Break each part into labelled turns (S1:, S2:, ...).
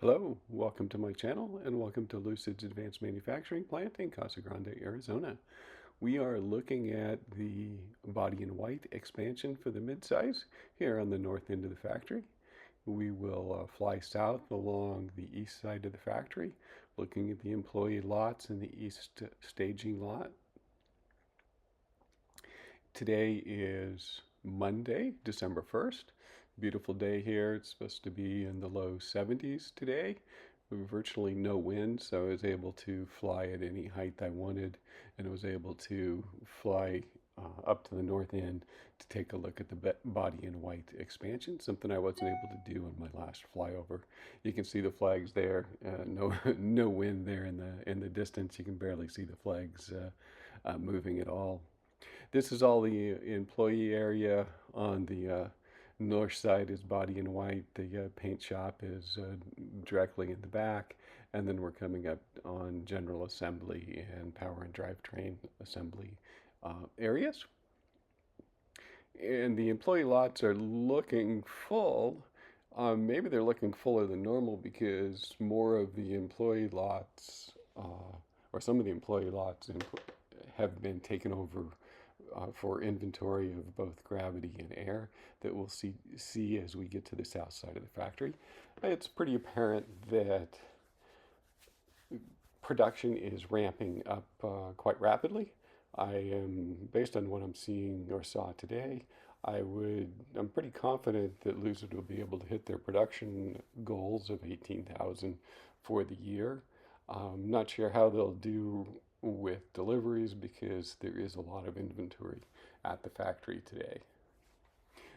S1: Hello, welcome to my channel and welcome to Lucid's Advanced Manufacturing Plant in Casa Grande, Arizona. We are looking at the body in white expansion for the midsize here on the north end of the factory. We will fly south along the east side of the factory, looking at the employee lots in the east staging lot. Today is Monday, December 1st. Beautiful day here. It's supposed to be in the low 70s today. Virtually no wind, so I was able to fly at any height I wanted, and I was able to fly up to the north end to take a look at the body in white expansion, something I wasn't able to do in my last flyover. You can see the flags there. No, no wind there in the distance. You can barely see the flags moving at all. This is all the employee area. On the north side is body in white. The paint shop is directly in the back. And then we're coming up on general assembly and power and drivetrain assembly areas. And the employee lots are looking full. Maybe they're looking fuller than normal because more of the employee lots, or some of the employee lots, have been taken over for inventory of both gravity and air that we'll see as we get to the south side of the factory. It's pretty apparent that production is ramping up quite rapidly. Based on what I'm seeing or saw today, I'm pretty confident that Lucid will be able to hit their production goals of 18,000 for the year. I'm not sure how they'll do with deliveries because there is a lot of inventory at the factory today.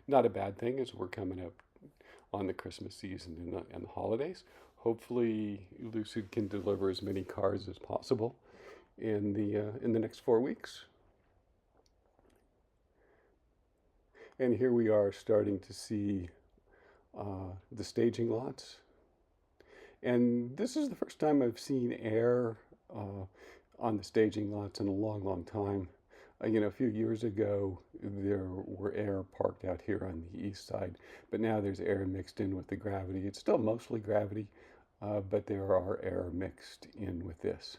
S1: Not a bad thing as we're coming up on the Christmas season and the holidays. Hopefully Lucid can deliver as many cars as possible in the next 4 weeks. And here we are starting to see the staging lots. And this is the first time I've seen air on the staging lots in a long, long time. A few years ago, there were air parked out here on the east side, but now there's air mixed in with the gravity. It's still mostly gravity, but there are air mixed in with this.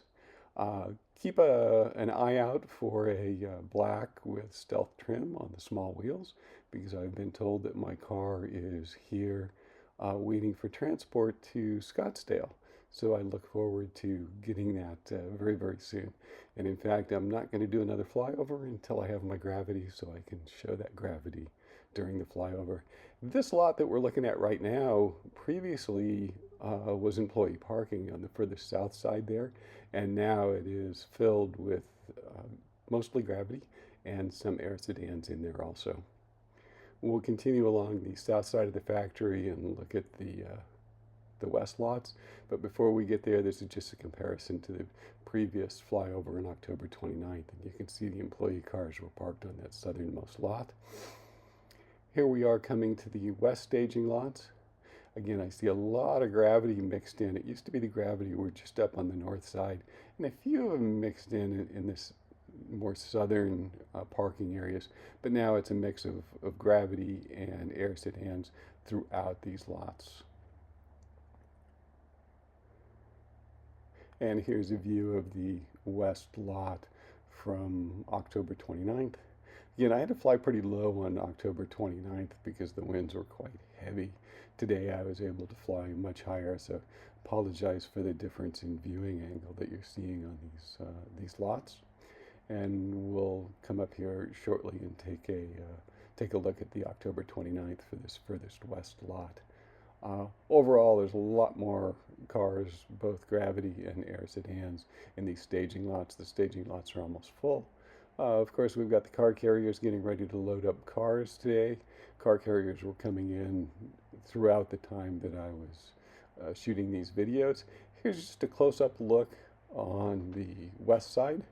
S1: Keep an eye out for a black with stealth trim on the small wheels because I've been told that my car is here waiting for transport to Scottsdale. So I look forward to getting that very, very soon. And in fact, I'm not going to do another flyover until I have my gravity so I can show that gravity during the flyover. This lot that we're looking at right now previously was employee parking on the further south side there. And now it is filled with mostly gravity and some air sedans in there also. We'll continue along the south side of the factory and look at the west lots. But before we get there, this is just a comparison to the previous flyover on October 29th. And you can see the employee cars were parked on that southernmost lot. Here we are coming to the west staging lots. Again, I see a lot of gravity mixed in. It used to be the gravity were just up on the north side, and a few of them mixed in this more southern parking areas. But now it's a mix of gravity and air sedans throughout these lots. And here's a view of the west lot from October 29th. Again, I had to fly pretty low on October 29th because the winds were quite heavy. Today I was able to fly much higher, so apologize for the difference in viewing angle that you're seeing on these lots. And we'll come up here shortly and take a look at the October 29th for this furthest west lot. Overall, there's a lot more cars, both gravity and air sedans, in these staging lots. The staging lots are almost full. Of course, we've got the car carriers getting ready to load up cars today. Car carriers were coming in throughout the time that I was shooting these videos. Here's just a close-up look on the west side,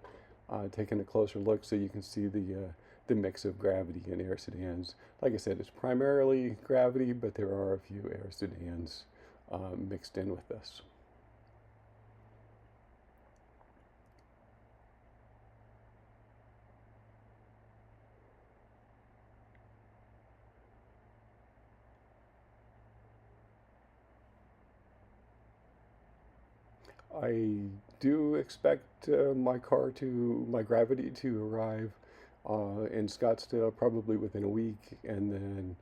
S1: taking a closer look so you can see the mix of gravity and air sedans. Like I said, it's primarily gravity, but there are a few air sedans mixed in with this. I do expect my Gravity to arrive in Scottsdale probably within a week, and then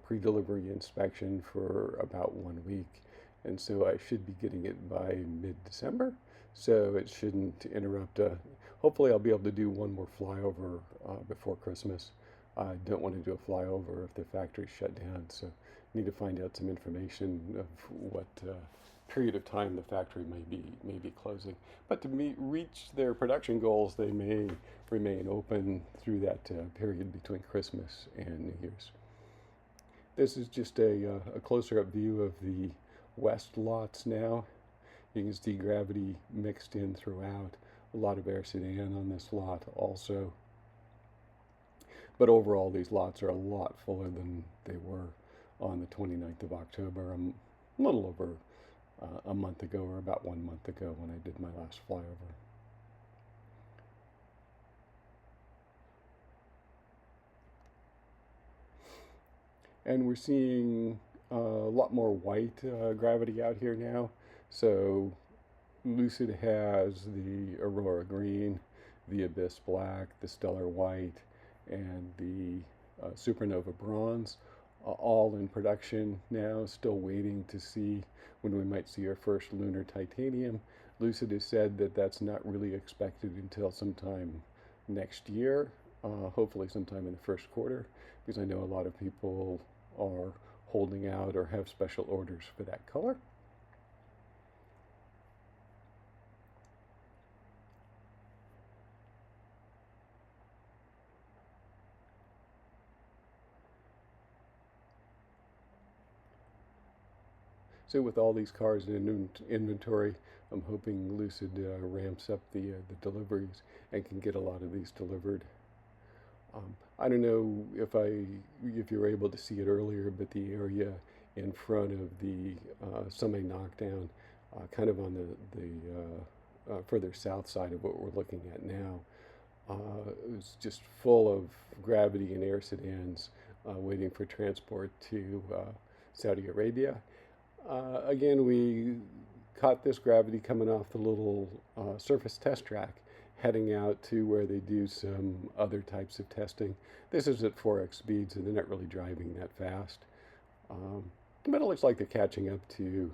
S1: pre-delivery inspection for about 1 week. And so I should be getting it by mid-December, so it shouldn't interrupt. Hopefully I'll be able to do one more flyover before Christmas. I don't want to do a flyover if the factory's shut down, so I need to find out some information of what period of time the factory may be closing. But to reach their production goals, they may remain open through that period between Christmas and New Year's. This is just a closer up view of the west lots now. You can see Gravity mixed in throughout. A lot of air sedan on this lot also. But overall, these lots are a lot fuller than they were on the 29th of October, a little over a month ago, or about 1 month ago when I did my last flyover. And we're seeing a lot more white Gravity out here now. So Lucid has the Aurora Green, the Abyss Black, the Stellar White, and the Supernova Bronze, all in production now, still waiting to see when we might see our first lunar titanium. Lucid has said that that's not really expected until sometime next year, hopefully sometime in the first quarter, because I know a lot of people are holding out or have special orders for that color. So with all these cars in inventory, I'm hoping Lucid ramps up the deliveries and can get a lot of these delivered. I don't know if you were able to see it earlier, but the area in front of the semi knockdown, kind of on the further south side of what we're looking at now, it was just full of Gravity and air sedans waiting for transport to Saudi Arabia. Again, we caught this Gravity coming off the little surface test track, heading out to where they do some other types of testing. This is at 4x speed, so they're not really driving that fast. But it looks like they're catching up to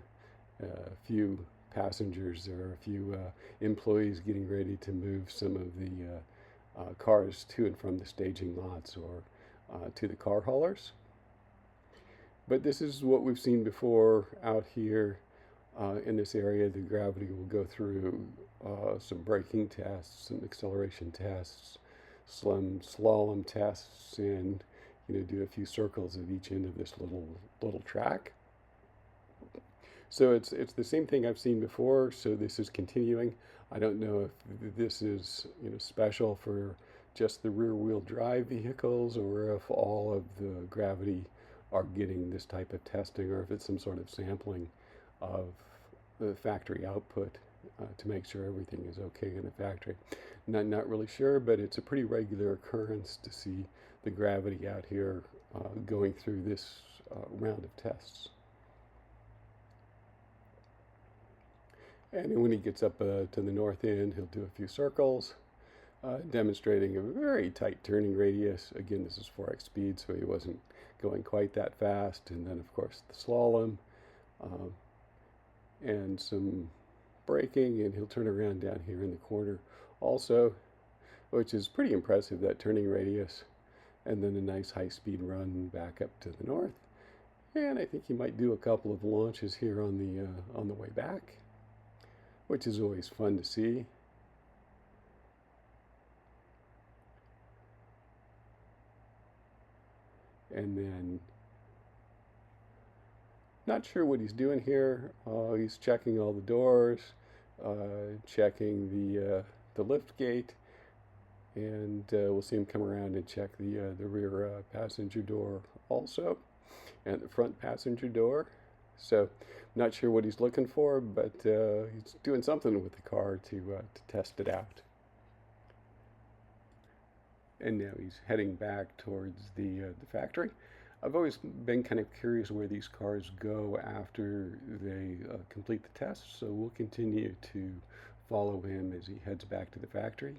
S1: a few passengers or a few employees getting ready to move some of the cars to and from the staging lots or to the car haulers. But this is what we've seen before out here in this area. The Gravity will go through some braking tests, some acceleration tests, some slalom tests, and do a few circles of each end of this little track. So it's the same thing I've seen before. So this is continuing. I don't know if this is special for just the rear-wheel drive vehicles, or if all of the Gravity are getting this type of testing, or if it's some sort of sampling of the factory output to make sure everything is okay in the factory. Not really sure, but it's a pretty regular occurrence to see the Gravity out here going through this round of tests. And when he gets up to the north end, he'll do a few circles, demonstrating a very tight turning radius. Again, this is 4x speed, so he wasn't going quite that fast. And then, of course, the slalom and some braking, and he'll turn around down here in the corner also, which is pretty impressive, that turning radius. And then a nice high-speed run back up to the north. And I think he might do a couple of launches here on the way back, which is always fun to see. And then, not sure what he's doing here. He's checking all the doors, checking the lift gate, and we'll see him come around and check the rear passenger door also, and the front passenger door. So, not sure what he's looking for, but he's doing something with the car to test it out. And now he's heading back towards the factory. I've always been kind of curious where these cars go after they complete the test, so we'll continue to follow him as he heads back to the factory.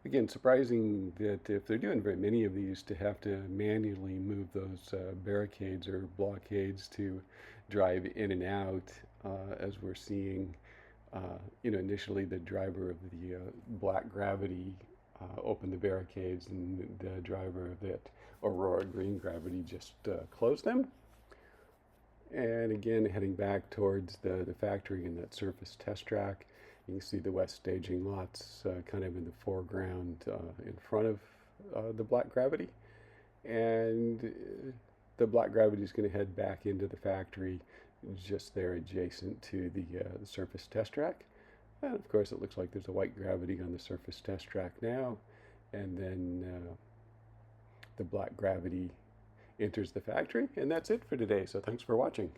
S1: Again, surprising that if they're doing very many of these, to have to manually move those barricades or blockades to drive in and out, as we're seeing, initially the driver of the Black Gravity opened the barricades, and the driver of that Aurora Green Gravity just closed them. And again, heading back towards the factory and that surface test track, you can see the west staging lots kind of in the foreground in front of the Black Gravity. And the Black Gravity is going to head back into the factory just there adjacent to the surface test track. And of course, it looks like there's a White Gravity on the surface test track now. And then the Black Gravity enters the factory. And that's it for today. So thanks for watching.